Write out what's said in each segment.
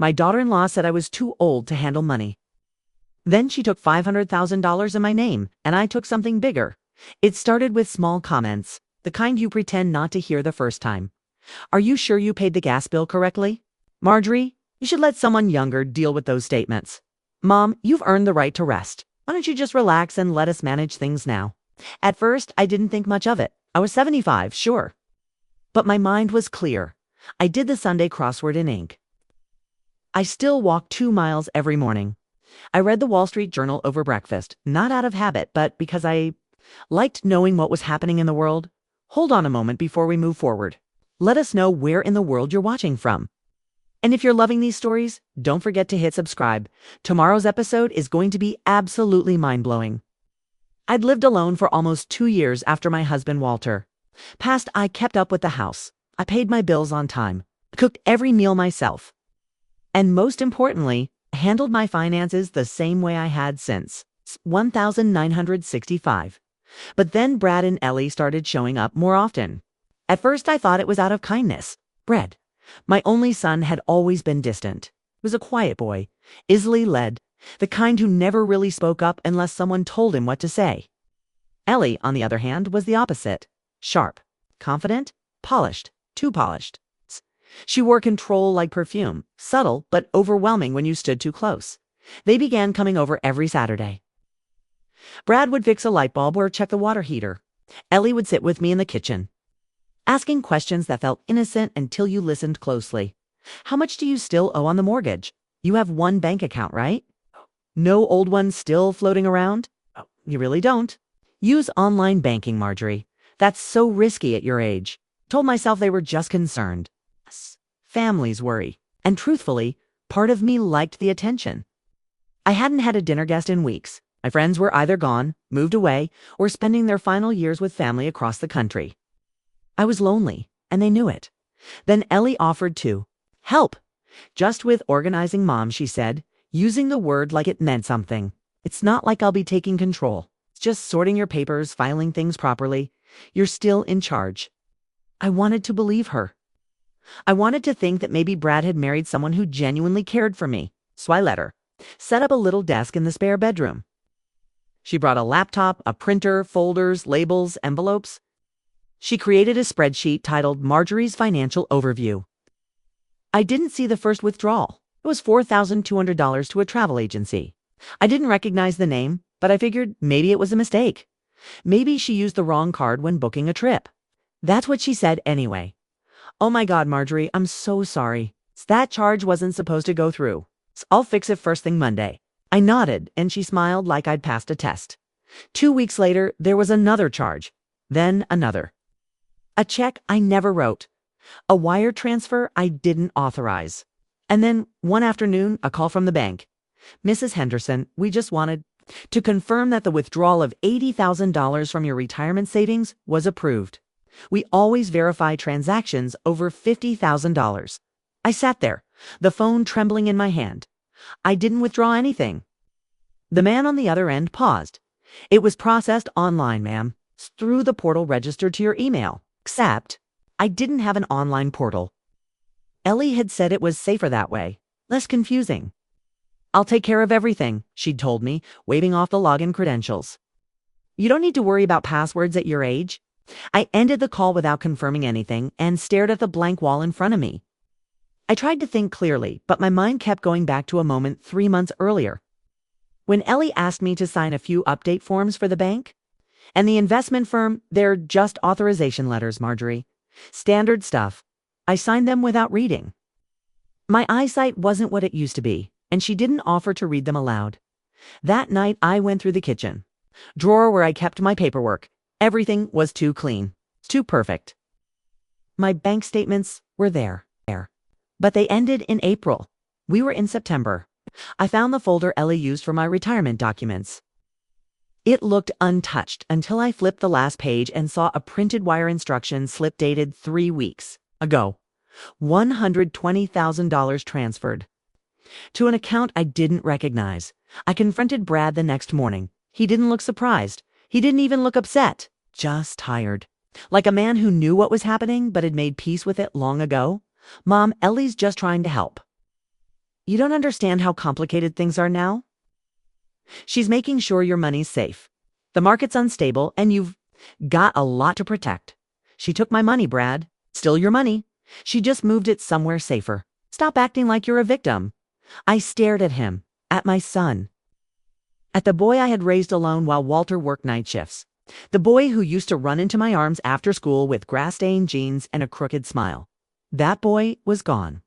My daughter-in-law said I was too old to handle money. Then she took $500,000 in my name, and I took something bigger. It started with small comments, the kind you pretend not to hear the first time. Are you sure you paid the gas bill correctly? Marjorie, you should let someone younger deal with those statements. Mom, you've earned the right to rest. Why don't you just relax and let us manage things now? At first, I didn't think much of it. I was 75, sure. But my mind was clear. I did the Sunday crossword in ink. I still walk 2 miles every morning. I read the Wall Street Journal over breakfast, not out of habit, but because I liked knowing what was happening in the world. Hold on a moment before we move forward. Let us know where in the world you're watching from. And if you're loving these stories, don't forget to hit subscribe. Tomorrow's episode is going to be absolutely mind-blowing. I'd lived alone for almost 2 years after my husband Walter passed. I kept up with the house. I paid my bills on time, cooked every meal myself, and most importantly, handled my finances the same way I had since 1965. But then Brad and Ellie started showing up more often. At first I thought it was out of kindness. Brad, my only son, had always been distant. He was a quiet boy, easily led, the kind who never really spoke up unless someone told him what to say. Ellie, on the other hand, was the opposite. Sharp, confident, polished, too polished. She wore control like perfume, subtle but overwhelming when you stood too close. They began coming over every Saturday. Brad would fix a light bulb or check the water heater. Ellie would sit with me in the kitchen, asking questions that felt innocent until you listened closely. How much do you still owe on the mortgage? You have one bank account, right? No old ones still floating around? You really don't. Use online banking, Marjorie. That's so risky at your age. Told myself they were just concerned. Families worry. And truthfully, part of me liked the attention. I hadn't had a dinner guest in weeks. My friends were either gone, moved away, or spending their final years with family across the country. I was lonely, and they knew it. Then Ellie offered to help. Just with organizing, Mom, she said, using the word like it meant something. It's not like I'll be taking control. It's just sorting your papers, filing things properly. You're still in charge. I wanted to believe her. I wanted to think that maybe Brad had married someone who genuinely cared for me. So I let her set up a little desk in the spare bedroom. She brought a laptop, a printer, folders, labels, envelopes. She created a spreadsheet titled Marjorie's Financial Overview. I didn't see the first withdrawal. It was $4,200 to a travel agency. I didn't recognize the name, but I figured maybe it was a mistake. Maybe she used the wrong card when booking a trip. That's what she said anyway. Oh my God, Marjorie, I'm so sorry. That charge wasn't supposed to go through. I'll fix it first thing Monday. I nodded, and she smiled like I'd passed a test. 2 weeks later, there was another charge. Then another. A check I never wrote. A wire transfer I didn't authorize. And then one afternoon, a call from the bank. Mrs. Henderson, we just wanted to confirm that the withdrawal of $80,000 from your retirement savings was approved. We always verify transactions over $50,000. I sat there, the phone trembling in my hand. I didn't withdraw anything. The man on the other end paused. It was processed online, ma'am, through the portal registered to your email. Except I didn't have an online portal. Ellie had said it was safer that way, less confusing. I'll take care of everything, she'd told me, waving off the login credentials. You don't need to worry about passwords at your age. I ended the call without confirming anything and stared at the blank wall in front of me. I tried to think clearly, but my mind kept going back to a moment 3 months earlier, when Ellie asked me to sign a few update forms for the bank. And the investment firm, they're just authorization letters, Marjorie. Standard stuff. I signed them without reading. My eyesight wasn't what it used to be, and she didn't offer to read them aloud. That night, I went through the kitchen drawer where I kept my paperwork. Everything was too clean, too perfect. My bank statements were there. But they ended in April. We were in September. I found the folder Ellie used for my retirement documents. It looked untouched until I flipped the last page and saw a printed wire instruction slip dated 3 weeks ago. $120,000 transferred to an account I didn't recognize. I confronted Brad the next morning. He didn't look surprised. He didn't even look upset. Just tired. Like a man who knew what was happening but had made peace with it long ago. Mom, Ellie's just trying to help. You don't understand how complicated things are now? She's making sure your money's safe. The market's unstable, and you've got a lot to protect. She took my money, Brad. Still your money. She just moved it somewhere safer. Stop acting like you're a victim. I stared at him, at my son, at the boy I had raised alone while Walter worked night shifts. The boy who used to run into my arms after school with grass-stained jeans and a crooked smile. That boy was gone.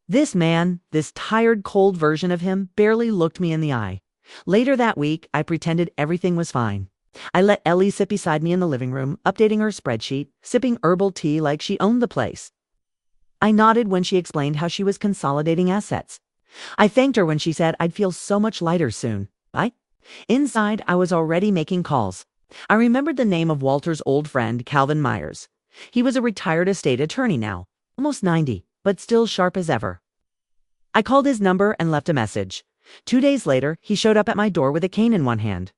This man, this tired, cold version of him, barely looked me in the eye. Later that week, I pretended everything was fine. I let Ellie sit beside me in the living room, updating her spreadsheet, sipping herbal tea like she owned the place. I nodded when she explained how she was consolidating assets. I thanked her when she said I'd feel so much lighter soon. Inside, I was already making calls. I remembered the name of Walter's old friend, Calvin Myers. He was a retired estate attorney now, almost 90, but still sharp as ever. I called his number and left a message. 2 days later, he showed up at my door with a cane in one hand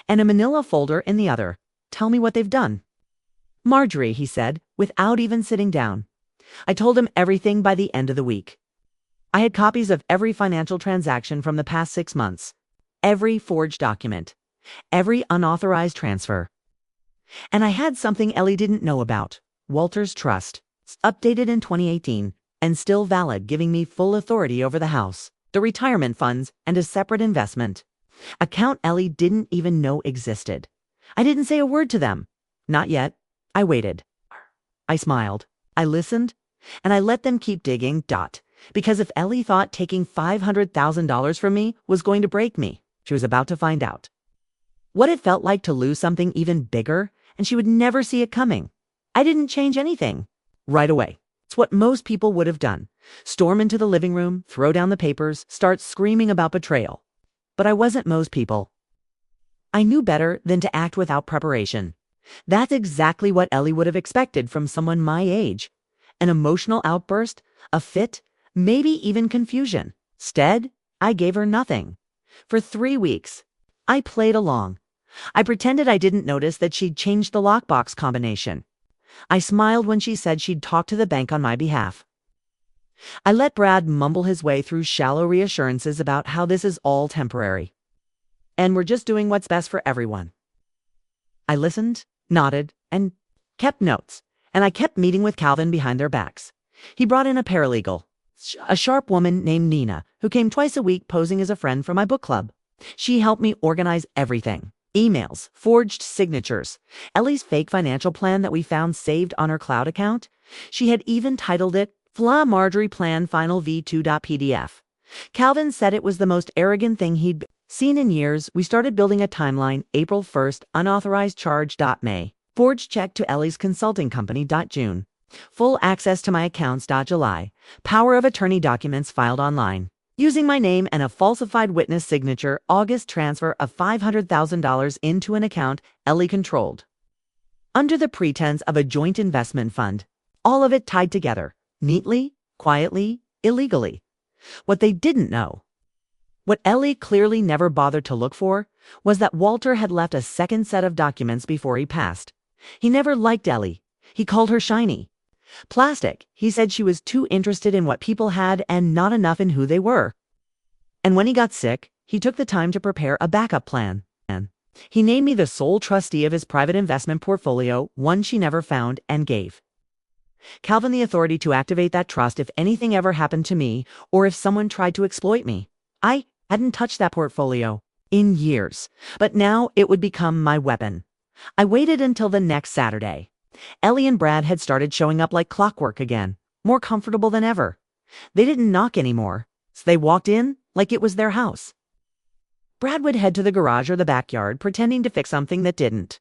and a manila folder in the other. Tell me what they've done. Marjorie, he said, without even sitting down. I told him everything by the end of the week. I had copies of every financial transaction from the past 6 months, every forged document, every unauthorized transfer. And I had something Ellie didn't know about, Walter's trust, updated in 2018 and still valid, giving me full authority over the house, the retirement funds, and a separate investment account Ellie didn't even know existed. I didn't say a word to them. Not yet. I waited. I smiled. I listened. And I let them keep digging, because if Ellie thought taking $500,000 from me was going to break me, she was about to find out what it felt like to lose something even bigger, and she would never see it coming. I didn't change anything. Right away. It's what most people would have done. Storm into the living room, throw down the papers, start screaming about betrayal. But I wasn't most people. I knew better than to act without preparation. That's exactly what Ellie would have expected from someone my age. An emotional outburst, a fit, maybe even confusion. Instead, I gave her nothing. For 3 weeks, I played along. I pretended I didn't notice that she'd changed the lockbox combination. I smiled when she said she'd talk to the bank on my behalf. I let Brad mumble his way through shallow reassurances about how this is all temporary, and we're just doing what's best for everyone. I listened, nodded, and kept notes, and I kept meeting with Calvin behind their backs. He brought in a paralegal, a sharp woman named Nina, who came twice a week posing as a friend for my book club. She helped me organize everything. Emails, forged signatures, Ellie's fake financial plan that we found saved on her cloud account. She had even titled it Fla Marjorie Plan Final V2.pdf. Calvin said it was the most arrogant thing he'd seen in years. We started building a timeline. April 1st, unauthorized charge. May. Forged check to Ellie's consulting company. June. Full access to my accounts. July. Power of attorney documents filed online. Using my name and a falsified witness signature. August, transfer of $500,000 into an account Ellie controlled, under the pretense of a joint investment fund. All of it tied together, neatly, quietly, illegally. What they didn't know, what Ellie clearly never bothered to look for, was that Walter had left a second set of documents before he passed. He never liked Ellie. He called her shiny. Plastic. He said she was too interested in what people had and not enough in who they were. And when he got sick, he took the time to prepare a backup plan. He named me the sole trustee of his private investment portfolio, one she never found, and gave Calvin the authority to activate that trust if anything ever happened to me or if someone tried to exploit me. I hadn't touched that portfolio in years, but now it would become my weapon. I waited until the next Saturday. Ellie and Brad had started showing up like clockwork again, more comfortable than ever. They didn't knock anymore, so they walked in like it was their house. Brad would head to the garage or the backyard, pretending to fix something that didn't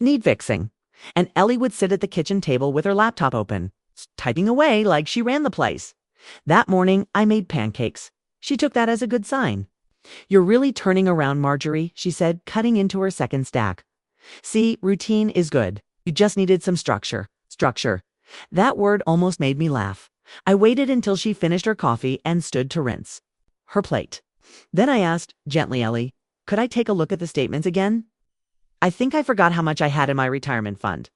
need fixing, and Ellie would sit at the kitchen table with her laptop open, typing away like she ran the place. That morning, I made pancakes. She took that as a good sign. "You're really turning around, Marjorie," she said, cutting into her second stack. "See, routine is good. You just needed some structure." Structure. That word almost made me laugh. I waited until she finished her coffee and stood to rinse her plate. Then I asked, gently, "Ellie, could I take a look at the statements again? I think I forgot how much I had in my retirement fund."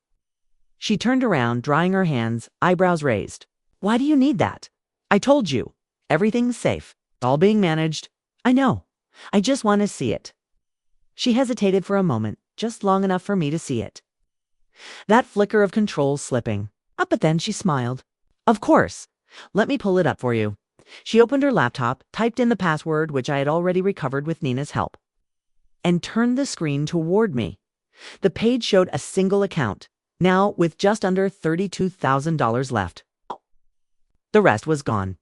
She turned around, drying her hands, eyebrows raised. "Why do you need that? I told you, everything's safe." All being managed. I know. I just want to see it. She hesitated for a moment, just long enough for me to see it. That flicker of control slipping. But then she smiled. Of course. Let me pull it up for you. She opened her laptop, typed in the password, which I had already recovered with Nina's help, and turned the screen toward me. The page showed a single account, now with just under $32,000 left. The rest was gone.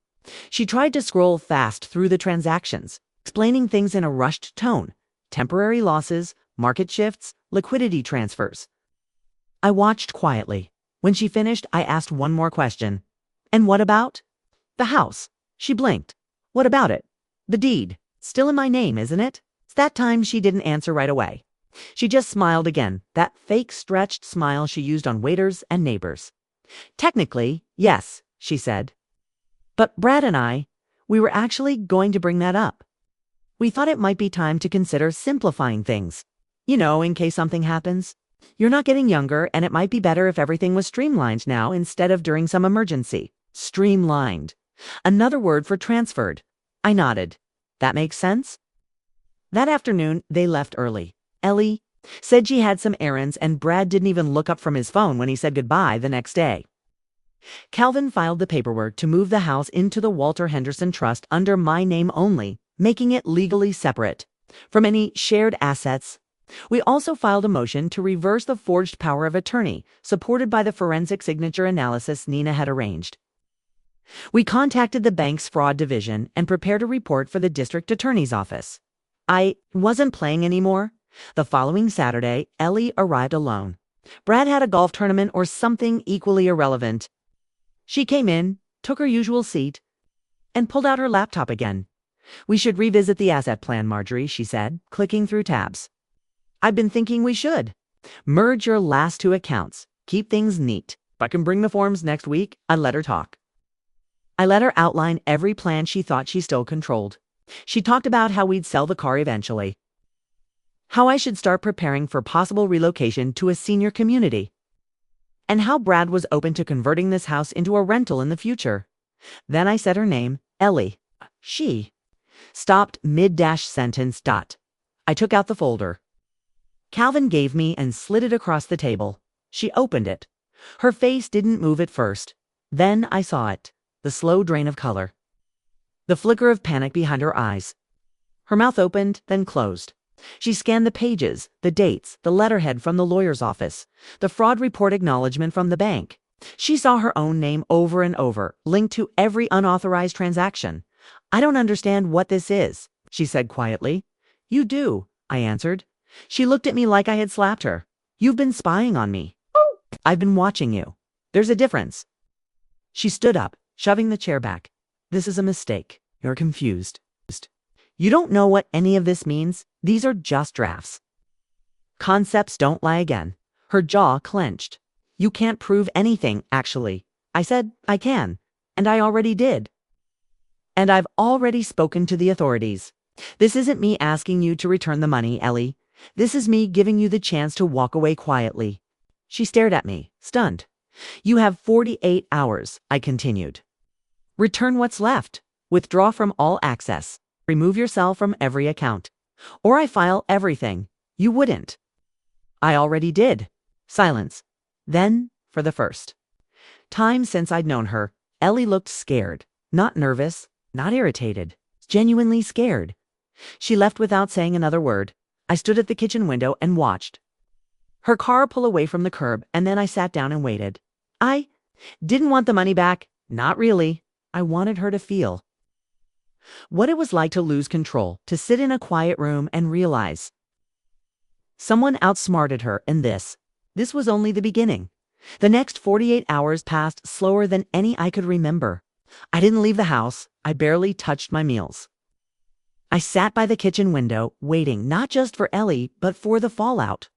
She tried to scroll fast through the transactions, explaining things in a rushed tone: temporary losses, market shifts, liquidity transfers. I watched quietly. When she finished, I asked one more question. And what about? The house. She blinked. What about it? The deed. Still in my name, isn't it? That time she didn't answer right away. She just smiled again, that fake stretched smile she used on waiters and neighbors. Technically, yes, she said. But Brad and we were actually going to bring that up. We thought it might be time to consider simplifying things. You know, in case something happens. You're not getting younger, and it might be better if everything was streamlined now instead of during some emergency. Streamlined. Another word for transferred. I nodded. That makes sense? That afternoon, they left early. Ellie said she had some errands, and Brad didn't even look up from his phone when he said goodbye the next day. Calvin filed the paperwork to move the house into the Walter Henderson Trust under my name only, making it legally separate from any shared assets. We also filed a motion to reverse the forged power of attorney, supported by the forensic signature analysis Nina had arranged. We contacted the bank's fraud division and prepared a report for the district attorney's office. I wasn't playing anymore. The following Saturday, Ellie arrived alone. Brad had a golf tournament or something equally irrelevant. She came in, took her usual seat, and pulled out her laptop again. We should revisit the asset plan, Marjorie, she said, clicking through tabs. I've been thinking we should. Merge your last two accounts. Keep things neat. If I can bring the forms next week, I'd let her talk. I let her outline every plan she thought she still controlled. She talked about how we'd sell the car eventually, how I should start preparing for possible relocation to a senior community, and how Brad was open to converting this house into a rental in the future. Then I said her name, Ellie. She stopped mid-sentence. I took out the folder Calvin gave me and slid it across the table. She opened it. Her face didn't move at first. Then I saw it, the slow drain of color, the flicker of panic behind her eyes. Her mouth opened, then closed. She scanned the pages, the dates, the letterhead from the lawyer's office, the fraud report acknowledgement from the bank. She saw her own name over and over, linked to every unauthorized transaction. I don't understand what this is, she said quietly. You do, I answered. She looked at me like I had slapped her. You've been spying on me. I've been watching you. There's a difference. She stood up, shoving the chair back. This is a mistake. You're confused. You don't know what any of this means. These are just drafts. Concepts don't lie again. Her jaw clenched. You can't prove anything, actually. I said, I can. And I already did. And I've already spoken to the authorities. This isn't me asking you to return the money, Ellie. This is me giving you the chance to walk away quietly. She stared at me, stunned. You have 48 hours, I continued. Return what's left. Withdraw from all access. Remove yourself from every account. Or I file everything. You wouldn't. I already did. Silence. Then, for the first time since I'd known her, Ellie looked scared. Not nervous, not irritated. Genuinely scared. She left without saying another word. I stood at the kitchen window and watched her car pull away from the curb, and then I sat down and waited. I didn't want the money back. Not really. I wanted her to feel what it was like to lose control, to sit in a quiet room and realize someone outsmarted her in this. This was only the beginning. The next 48 hours passed slower than any I could remember. I didn't leave the house. I barely touched my meals. I sat by the kitchen window, waiting not just for Ellie, but for the fallout.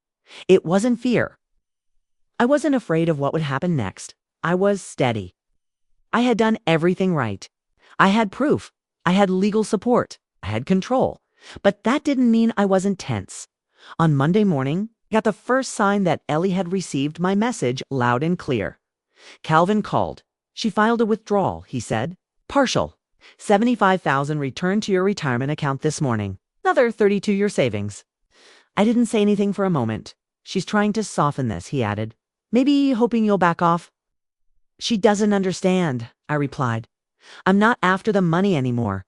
It wasn't fear. I wasn't afraid of what would happen next. I was steady. I had done everything right. I had proof. I had legal support. I had control. But that didn't mean I wasn't tense. On Monday morning, I got the first sign that Ellie had received my message loud and clear. Calvin called. She filed a withdrawal, he said. Partial. $75,000 returned to your retirement account this morning. Another 32 your savings. I didn't say anything for a moment. She's trying to soften this, he added. Maybe hoping you'll back off. She doesn't understand, I replied. I'm not after the money anymore.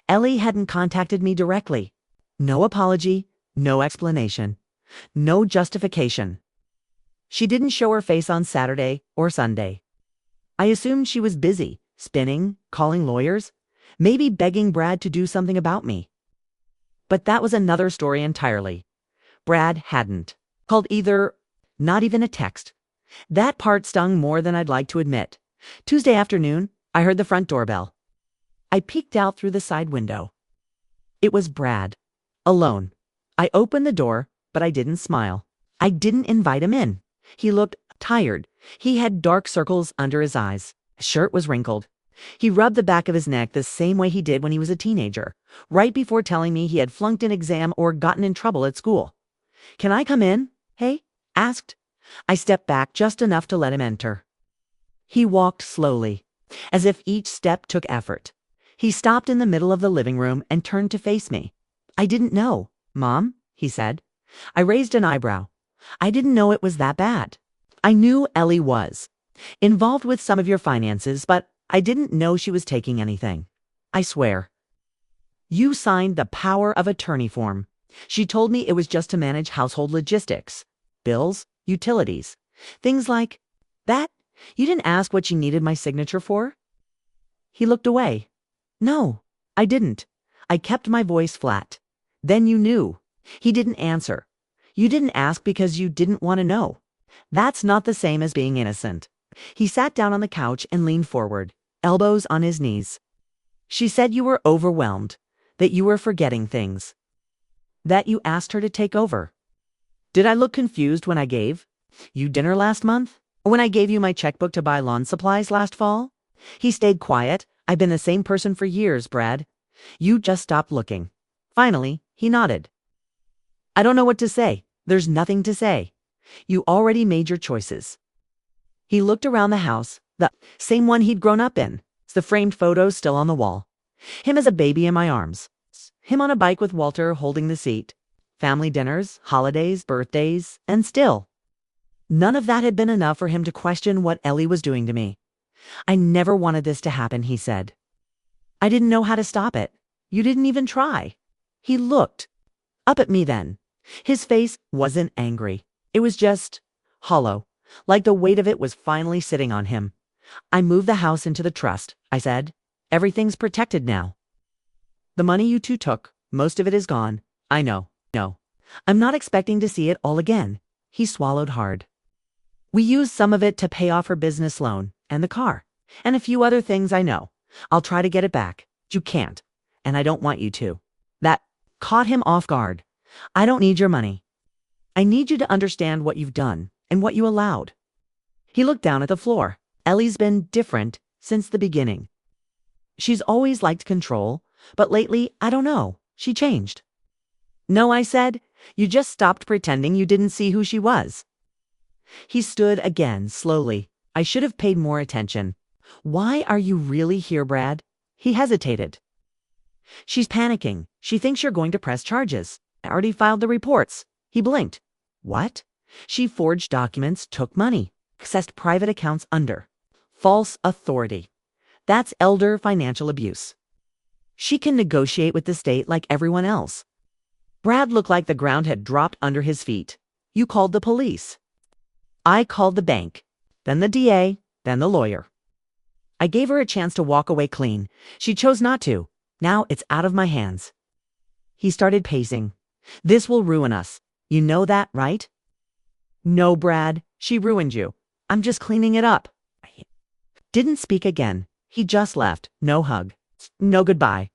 Ellie hadn't contacted me directly. No apology, no explanation, no justification. She didn't show her face on Saturday or Sunday. I assumed she was busy, spinning, calling lawyers, maybe begging Brad to do something about me. But that was another story entirely. Brad hadn't called either, not even a text. That part stung more than I'd like to admit. Tuesday afternoon, I heard the front doorbell. I peeked out through the side window. It was Brad, alone. I opened the door, but I didn't smile. I didn't invite him in. He looked tired. He had dark circles under his eyes. His shirt was wrinkled. He rubbed the back of his neck the same way he did when he was a teenager, right before telling me he had flunked an exam or gotten in trouble at school. Can I come in? Hey? Asked. I stepped back just enough to let him enter. He walked slowly, as if each step took effort. He stopped in the middle of the living room and turned to face me. I didn't know, Mom, he said. I raised an eyebrow. I didn't know it was that bad. I knew Ellie was involved with some of your finances, but I didn't know she was taking anything. I swear. You signed the power of attorney form. She told me it was just to manage household logistics, bills, utilities, things like that. You didn't ask what she needed my signature for? He looked away. No, I didn't. I kept my voice flat. Then you knew. He didn't answer. You didn't ask because you didn't want to know. That's not the same as being innocent. He sat down on the couch and leaned forward, elbows on his knees. She said you were overwhelmed, that you were forgetting things, that you asked her to take over. Did I look confused when I gave you dinner last month? Or when I gave you my checkbook to buy lawn supplies last fall? He stayed quiet. I've been the same person for years, Brad. You just stopped looking. Finally, he nodded. I don't know what to say. There's nothing to say. You already made your choices. He looked around the house, the same one he'd grown up in. The framed photos still on the wall. Him as a baby in my arms. Him on a bike with Walter holding the seat. Family dinners, holidays, birthdays, and still. None of that had been enough for him to question what Ellie was doing to me. I never wanted this to happen, he said. I didn't know how to stop it. You didn't even try. He looked up at me then. His face wasn't angry. It was just hollow, like the weight of it was finally sitting on him. I moved the house into the trust, I said. Everything's protected now. The money you two took, most of it is gone. I know. No. I'm not expecting to see it all again. He swallowed hard. We used some of it to pay off her business loan and the car and a few other things I know. I'll try to get it back. You can't, and I don't want you to. That caught him off guard. I don't need your money. I need you to understand what you've done and what you allowed. He looked down at the floor. Ellie's been different since the beginning. She's always liked control, but lately, I don't know, she changed. No, I said, you just stopped pretending you didn't see who she was. He stood again, slowly. I should have paid more attention. Why are you really here, Brad? He hesitated. She's panicking. She thinks you're going to press charges. I already filed the reports. He blinked. What? She forged documents, took money, accessed private accounts under false authority. That's elder financial abuse. She can negotiate with the state like everyone else. Brad looked like the ground had dropped under his feet. You called the police. I called the bank, then the DA, then the lawyer. I gave her a chance to walk away clean. She chose not to. Now it's out of my hands. He started pacing. This will ruin us. You know that, right? No, Brad. She ruined you. I'm just cleaning it up. Didn't speak again. He just left. No hug. No goodbye.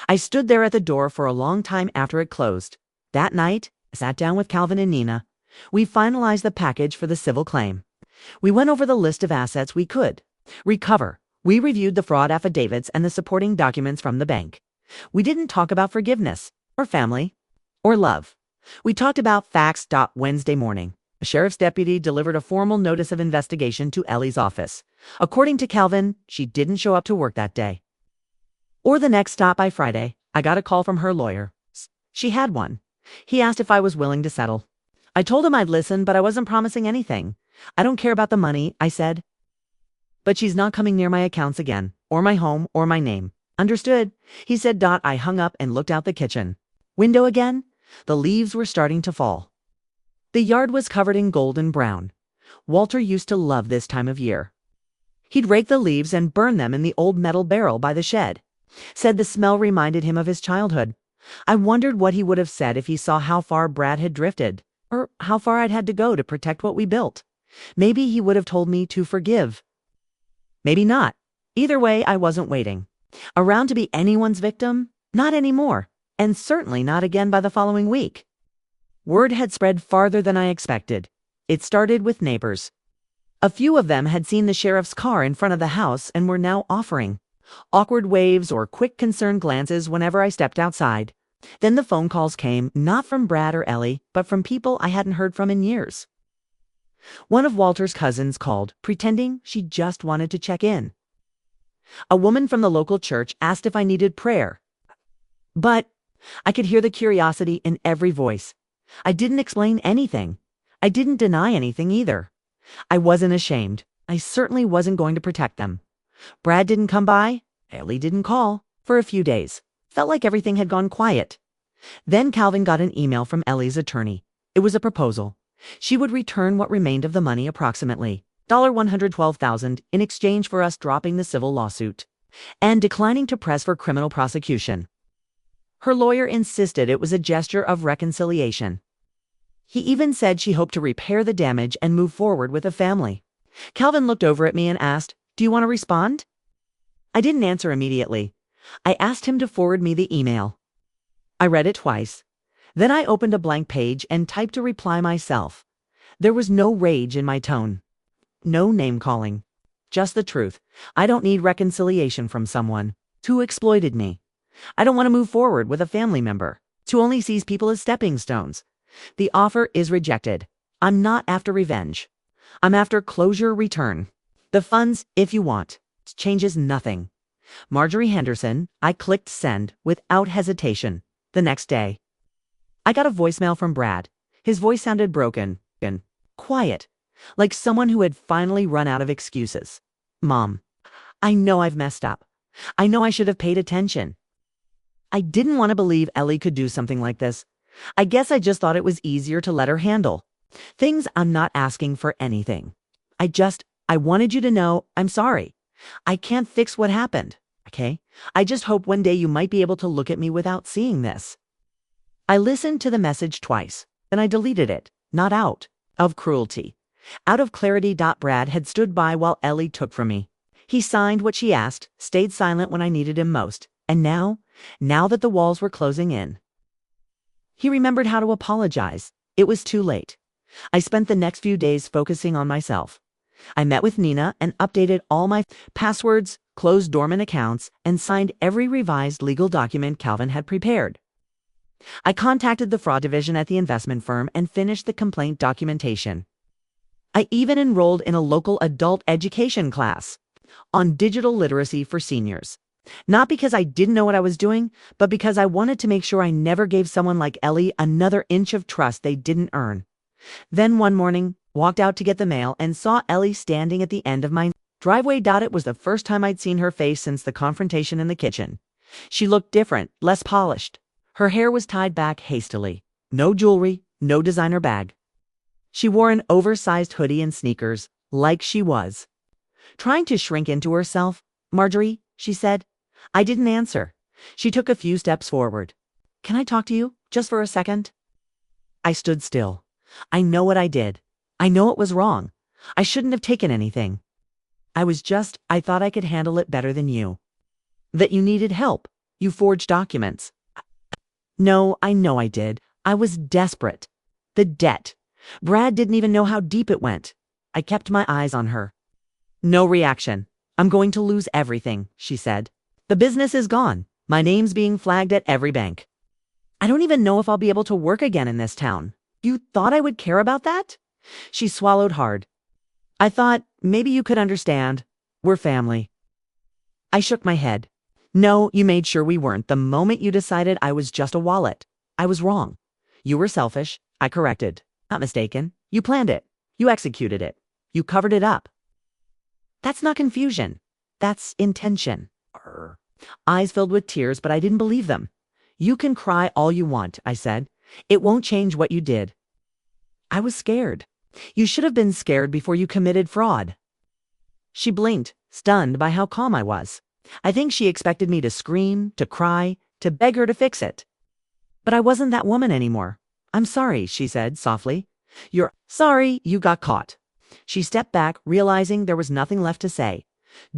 I stood there at the door for a long time after it closed. That night, I sat down with Calvin and Nina. We finalized the package for the civil claim. We went over the list of assets we could recover. We reviewed the fraud affidavits and the supporting documents from the bank. We didn't talk about forgiveness, or family, or love. We talked about facts. Wednesday morning, a sheriff's deputy delivered a formal notice of investigation to Ellie's office. According to Calvin, she didn't show up to work that day. Or the next stop by Friday, I got a call from her lawyer. She had one. He asked if I was willing to settle. I told him I'd listen, but I wasn't promising anything. I don't care about the money, I said. But she's not coming near my accounts again, or my home, or my name. Understood, he said. I hung up and looked out the kitchen window again. The leaves were starting to fall. The yard was covered in golden brown. Walter used to love this time of year. He'd rake the leaves and burn them in the old metal barrel by the shed. Said the smell reminded him of his childhood. I wondered what he would have said if he saw how far Brad had drifted, or how far I'd had to go to protect what we built. Maybe he would have told me to forgive. Maybe not. Either way, I wasn't waiting around to be anyone's victim. Not anymore, and certainly not again by the following week. Word had spread farther than I expected. It started with neighbors. A few of them had seen the sheriff's car in front of the house and were now offering awkward waves or quick concerned glances whenever I stepped outside. Then the phone calls came, not from Brad or Ellie, but from people I hadn't heard from in years. One of Walter's cousins called, pretending she just wanted to check in. A woman from the local church asked if I needed prayer. But I could hear the curiosity in every voice. I didn't explain anything. I didn't deny anything either. I wasn't ashamed. I certainly wasn't going to protect them. Brad didn't come by. Ellie didn't call for a few days. Felt like everything had gone quiet. Then Calvin got an email from Ellie's attorney. It was a proposal. She would return what remained of the money, approximately $112,000, in exchange for us dropping the civil lawsuit and declining to press for criminal prosecution. Her lawyer insisted it was a gesture of reconciliation. He even said she hoped to repair the damage and move forward with a family. Calvin looked over at me and asked, "Do you want to respond?" I didn't answer immediately. I asked him to forward me the email. I read it twice. Then I opened a blank page and typed a reply myself. There was no rage in my tone. No name-calling. Just the truth. I don't need reconciliation from someone who exploited me. I don't want to move forward with a family member who only sees people as stepping stones. The offer is rejected. I'm not after revenge. I'm after closure return. The funds, if you want. Changes nothing. Marjorie Henderson. I clicked send without hesitation. The next day, I got a voicemail from Brad. His voice sounded broken and quiet, like someone who had finally run out of excuses. "Mom, I know I've messed up. I know I should have paid attention. I didn't want to believe Ellie could do something like this. I guess I just thought it was easier to let her handle things. I'm not asking for anything. I wanted you to know I'm sorry. I can't fix what happened, okay? I just hope one day you might be able to look at me without seeing this." I listened to the message twice, then I deleted it, not out of cruelty. Out of clarity. Brad had stood by while Ellie took from me. He signed what she asked, stayed silent when I needed him most, and now that the walls were closing in, he remembered how to apologize. It was too late. I spent the next few days focusing on myself. I met with Nina and updated all my passwords, closed dormant accounts, and signed every revised legal document Calvin had prepared. I contacted the fraud division at the investment firm and finished the complaint documentation. I even enrolled in a local adult education class on digital literacy for seniors. Not because I didn't know what I was doing, but because I wanted to make sure I never gave someone like Ellie another inch of trust they didn't earn. Then one morning, walked out to get the mail and saw Ellie standing at the end of my driveway. It was the first time I'd seen her face since the confrontation in the kitchen. She looked different, less polished. Her hair was tied back hastily. No jewelry, no designer bag. She wore an oversized hoodie and sneakers, like she was trying to shrink into herself. "Marjorie," she said. I didn't answer. She took a few steps forward. "Can I talk to you, just for a second?" I stood still. I know what I did. I know it was wrong. I shouldn't have taken anything. I thought I could handle it better than you. That you needed help. You forged documents. No, I know I did. I was desperate. The debt. Brad didn't even know how deep it went. I kept my eyes on her. No reaction. "I'm going to lose everything," she said. "The business is gone. My name's being flagged at every bank. I don't even know if I'll be able to work again in this town. You thought I would care about that?" She swallowed hard. "I thought maybe you could understand. We're family." I shook my head. No, you made sure we weren't the moment you decided I was just a wallet. I was wrong. You were selfish. I corrected. Not mistaken. You planned it. You executed it. You covered it up. That's not confusion. That's intention. Arr. Eyes filled with tears, but I didn't believe them. You can cry all you want, I said. It won't change what you did. I was scared. You should have been scared before you committed fraud. She blinked, stunned by how calm I was. I think she expected me to scream, to cry, to beg her to fix it. But I wasn't that woman anymore. I'm sorry, she said softly. You're sorry you got caught. She stepped back, realizing there was nothing left to say.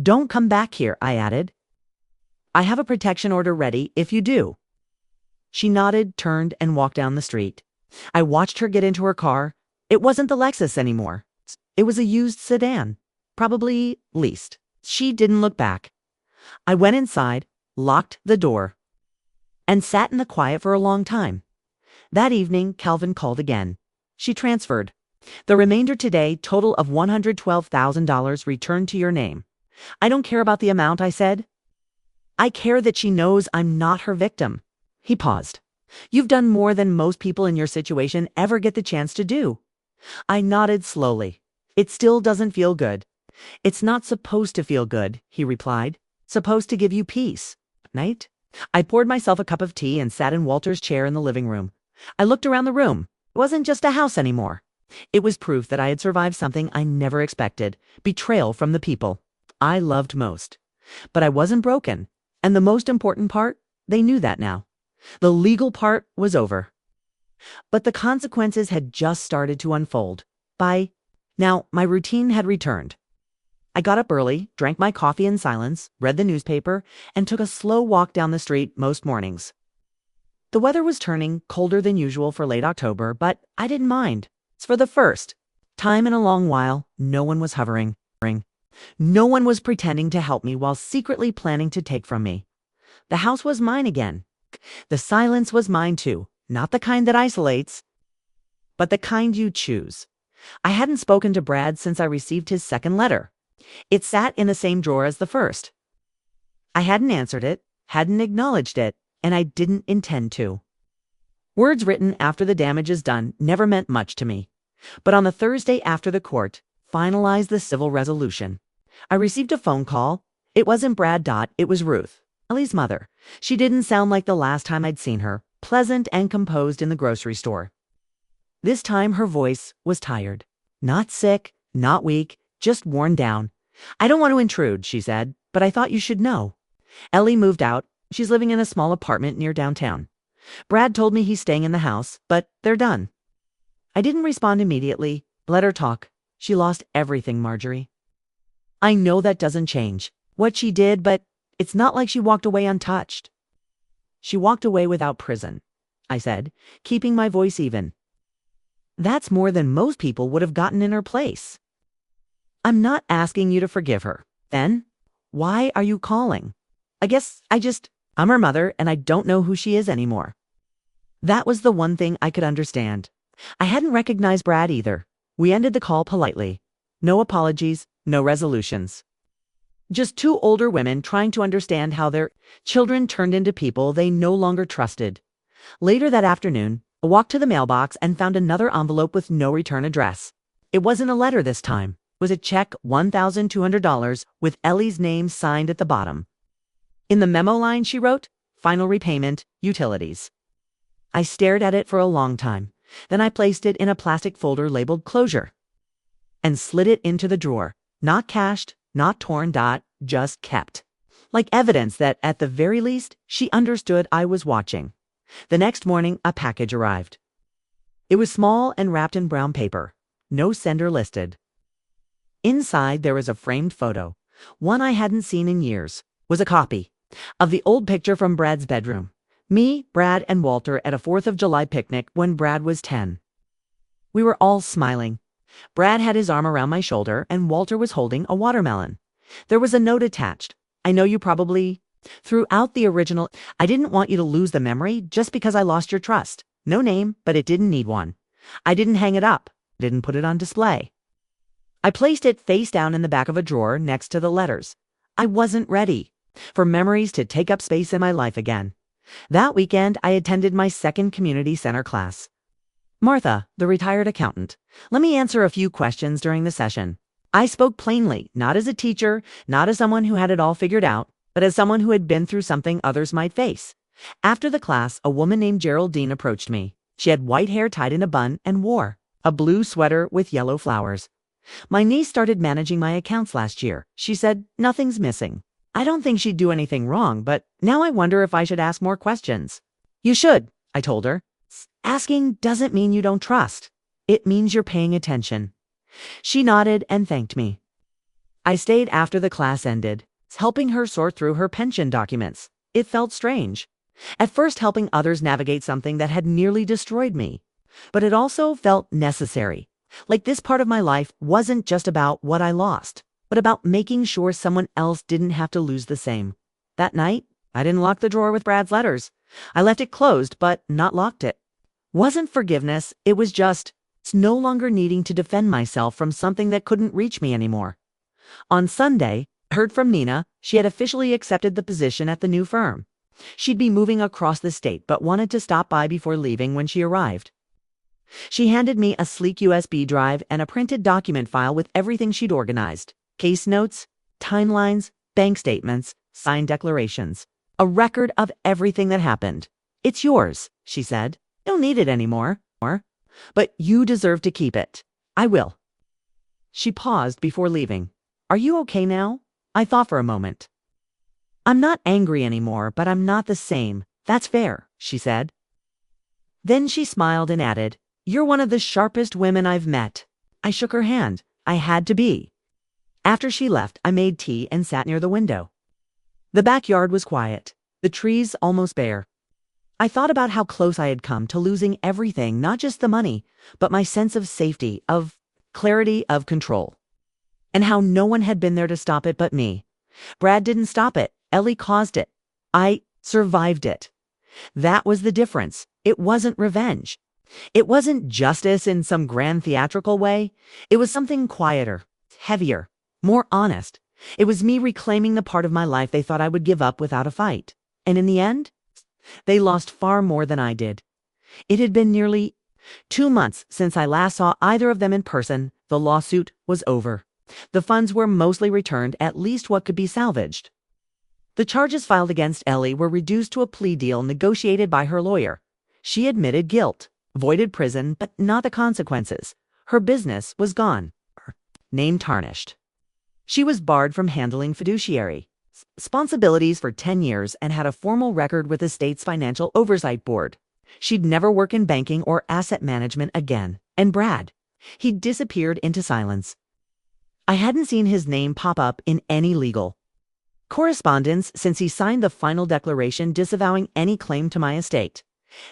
Don't come back here, I added. I have a protection order ready if you do. She nodded, turned, and walked down the street. I watched her get into her car. It wasn't the Lexus anymore. It was a used sedan, probably leased. She didn't look back. I went inside, locked the door, and sat in the quiet for a long time. That evening, Calvin called again. She transferred. The remainder today, total of $112,000 returned to your name. I don't care about the amount, I said. I care that she knows I'm not her victim. He paused. You've done more than most people in your situation ever get the chance to do. I nodded slowly. It still doesn't feel good. It's not supposed to feel good, he replied. Supposed to give you peace. Night? I poured myself a cup of tea and sat in Walter's chair in the living room. I looked around the room. It wasn't just a house anymore. It was proof that I had survived something I never expected. Betrayal from the people I loved most. But I wasn't broken. And the most important part, they knew that now. The legal part was over. But the consequences had just started to unfold. By now, my routine had returned. I got up early, drank my coffee in silence, read the newspaper, and took a slow walk down the street most mornings. The weather was turning colder than usual for late October, but I didn't mind. It's for the first time in a long while, no one was hovering. No one was pretending to help me while secretly planning to take from me. The house was mine again. The silence was mine too, not the kind that isolates, but the kind you choose. I hadn't spoken to Brad since I received his second letter. It sat in the same drawer as the first. I hadn't answered it, hadn't acknowledged it, and I didn't intend to. Words written after the damage is done never meant much to me. But on the Thursday after the court finalized the civil resolution, I received a phone call. It wasn't Brad. It was Ruth, Ellie's mother. She didn't sound like the last time I'd seen her, pleasant and composed in the grocery store. This time her voice was tired. Not sick, not weak, just worn down. I don't want to intrude, she said, but I thought you should know. Ellie moved out. She's living in a small apartment near downtown. Brad told me he's staying in the house, but they're done. I didn't respond immediately. Let her talk. She lost everything, Marjorie. I know that doesn't change what she did, but it's not like she walked away untouched. She walked away without prison, I said, keeping my voice even. That's more than most people would have gotten in her place. I'm not asking you to forgive her. Then, why are you calling? I'm her mother and I don't know who she is anymore. That was the one thing I could understand. I hadn't recognized Brad either. We ended the call politely. No apologies, no resolutions. Just two older women trying to understand how their children turned into people they no longer trusted. Later that afternoon, I walked to the mailbox and found another envelope with no return address. It wasn't a letter this time. It was a check, $1,200, with Ellie's name signed at the bottom. In the memo line she wrote, "Final repayment, utilities." I stared at it for a long time. Then I placed it in a plastic folder labeled closure and slid it into the drawer. Not cashed, not torn, just kept. Like evidence that, at the very least, she understood I was watching. The next morning, a package arrived. It was small and wrapped in brown paper. No sender listed. Inside, there was a framed photo. One I hadn't seen in years. Was a copy of the old picture from Brad's bedroom. Me, Brad, and Walter at a 4th of July picnic when Brad was 10. We were all smiling. Brad had his arm around my shoulder and Walter was holding a watermelon. There was a note attached. I know you probably threw out the original. I didn't want you to lose the memory just because I lost your trust. No name, but it didn't need one. I didn't hang it up. Didn't put it on display. I placed it face down in the back of a drawer next to the letters. I wasn't ready. for memories to take up space in my life again. That weekend, I attended my second community center class. Martha, the retired accountant, let me answer a few questions during the session. I spoke plainly, not as a teacher, not as someone who had it all figured out, but as someone who had been through something others might face. After the class, a woman named Geraldine approached me. She had white hair tied in a bun and wore a blue sweater with yellow flowers. My niece started managing my accounts last year. She said, nothing's missing. I don't think she'd do anything wrong, but now I wonder if I should ask more questions. You should, I told her. Asking doesn't mean you don't trust. It means you're paying attention. She nodded and thanked me. I stayed after the class ended, helping her sort through her pension documents. It felt strange. At first, helping others navigate something that had nearly destroyed me. But it also felt necessary. Like this part of my life wasn't just about what I lost, but about making sure someone else didn't have to lose the same. That night, I didn't lock the drawer with Brad's letters. I left it closed, but not locked it. Wasn't forgiveness, it was just, it's no longer needing to defend myself from something that couldn't reach me anymore. On Sunday, I heard from Nina. She had officially accepted the position at the new firm. She'd be moving across the state, but wanted to stop by before leaving when she arrived. She handed me a sleek USB drive and a printed document file with everything she'd organized. Case notes, timelines, bank statements, signed declarations. A record of everything that happened. It's yours, she said. You don't need it anymore. But you deserve to keep it. I will. She paused before leaving. Are you okay now? I thought for a moment. I'm not angry anymore, but I'm not the same. That's fair, she said. Then she smiled and added, you're one of the sharpest women I've met. I shook her hand. I had to be. After she left, I made tea and sat near the window. The backyard was quiet, the trees almost bare. I thought about how close I had come to losing everything, not just the money, but my sense of safety, of clarity, of control. And how no one had been there to stop it but me. Brad didn't stop it. Ellie caused it. I survived it. That was the difference. It wasn't revenge. It wasn't justice in some grand theatrical way. It was something quieter, heavier, more honest. It was me reclaiming the part of my life they thought I would give up without a fight. And in the end, they lost far more than I did. It had been nearly 2 months since I last saw either of them in person. The lawsuit was over. The funds were mostly returned, at least what could be salvaged. The charges filed against Ellie were reduced to a plea deal negotiated by her lawyer. She admitted guilt, avoided prison, but not the consequences. Her business was gone. Her name tarnished. She was barred from handling fiduciary responsibilities for 10 years and had a formal record with the state's Financial Oversight Board. She'd never work in banking or asset management again. And Brad, he'd disappeared into silence. I hadn't seen his name pop up in any legal correspondence since he signed the final declaration disavowing any claim to my estate.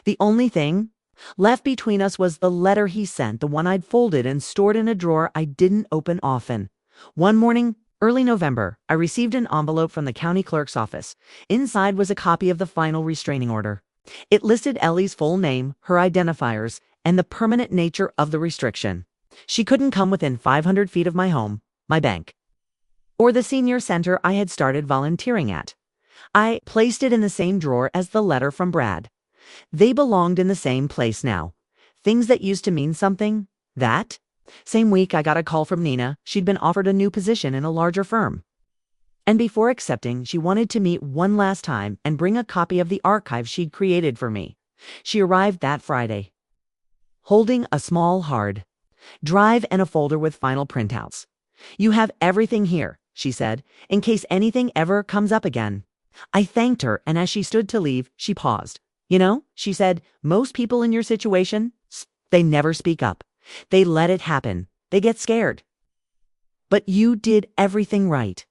The only thing left between us was the letter he sent, the one I'd folded and stored in a drawer I didn't open often. One morning, early November, I received an envelope from the county clerk's office. Inside was a copy of the final restraining order. It listed Ellie's full name, her identifiers, and the permanent nature of the restriction. She couldn't come within 500 feet of my home, my bank, or the senior center I had started volunteering at. I placed it in the same drawer as the letter from Brad. They belonged in the same place now. Things that used to mean something, that same week I got a call from Nina. She'd been offered a new position in a larger firm. And before accepting, she wanted to meet one last time and bring a copy of the archive she'd created for me. She arrived that Friday, holding a small hard drive and a folder with final printouts. You have everything here, she said, in case anything ever comes up again. I thanked her, and as she stood to leave, she paused. You know, she said, most people in your situation, they never speak up. They let it happen. They get scared. But you did everything right.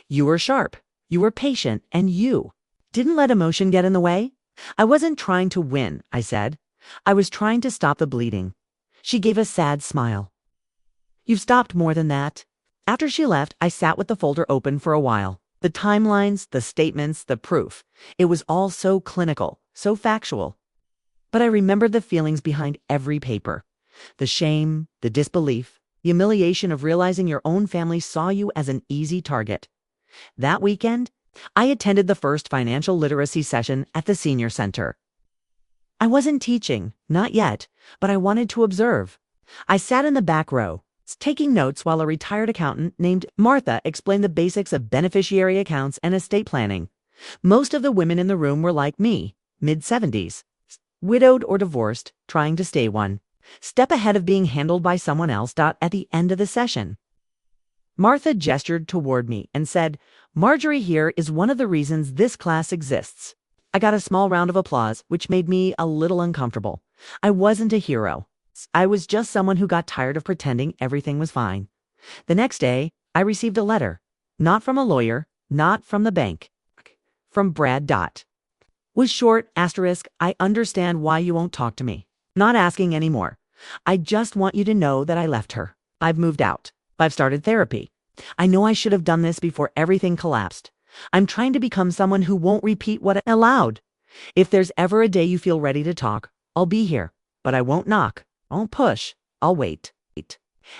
You were sharp. You were patient, and you didn't let emotion get in the way. I wasn't trying to win, I said. I was trying to stop the bleeding. She gave a sad smile. You've stopped more than that. After she left, I sat with the folder open for a while. The timelines, the statements, the proof. It was all so clinical, so factual. But I remembered the feelings behind every paper. The shame, the disbelief, the humiliation of realizing your own family saw you as an easy target. That weekend, I attended the first financial literacy session at the senior center. I wasn't teaching, not yet, but I wanted to observe. I sat in the back row, taking notes while a retired accountant named Martha explained the basics of beneficiary accounts and estate planning. Most of the women in the room were like me, mid-70s, widowed or divorced, trying to stay one step ahead of being handled by someone else. At the end of the session, Martha gestured toward me and said, "Marjorie here is one of the reasons this class exists." I got a small round of applause, which made me a little uncomfortable. I wasn't a hero. I was just someone who got tired of pretending everything was fine. The next day, I received a letter. Not from a lawyer, not from the bank. From Brad. Was short, asterisk, "I understand why you won't talk to me. Not asking anymore. I just want you to know that I left her. I've moved out. I've started therapy. I know I should have done this before everything collapsed. I'm trying to become someone who won't repeat what I allowed. If there's ever a day you feel ready to talk, I'll be here. But I won't knock. I won't push. I'll wait."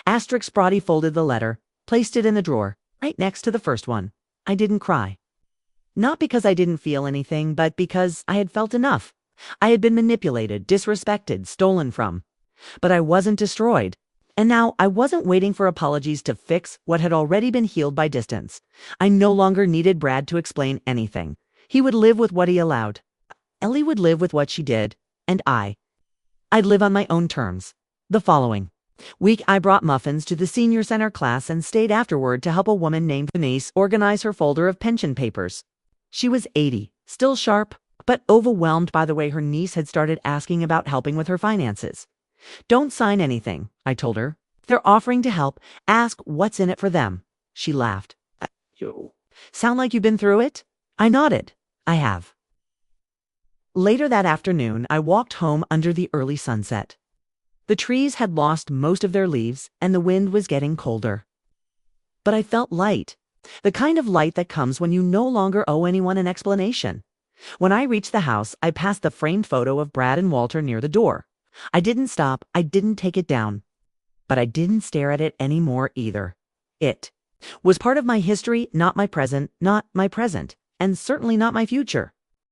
Asterisk. Brody folded the letter, placed it in the drawer, right next to the first one. I didn't cry. Not because I didn't feel anything, but because I had felt enough. I had been manipulated, disrespected, stolen from. But I wasn't destroyed. And now I wasn't waiting for apologies to fix what had already been healed by distance. I no longer needed Brad to explain anything. He would live with what he allowed. Ellie would live with what she did. And I'd live on my own terms. The following week, I brought muffins to the senior center class and stayed afterward to help a woman named Denise organize her folder of pension papers. She was 80, still sharp, but overwhelmed by the way her niece had started asking about helping with her finances. "Don't sign anything," I told her. "If they're offering to help, ask what's in it for them." She laughed. "You sound like you've been through it?" I nodded. "I have." Later that afternoon, I walked home under the early sunset. The trees had lost most of their leaves, and the wind was getting colder. But I felt light. The kind of light that comes when you no longer owe anyone an explanation. When I reached the house, I passed the framed photo of Brad and Walter near the door. I didn't stop, I didn't take it down. But I didn't stare at it anymore either. It was part of my history, not my present, and certainly not my future.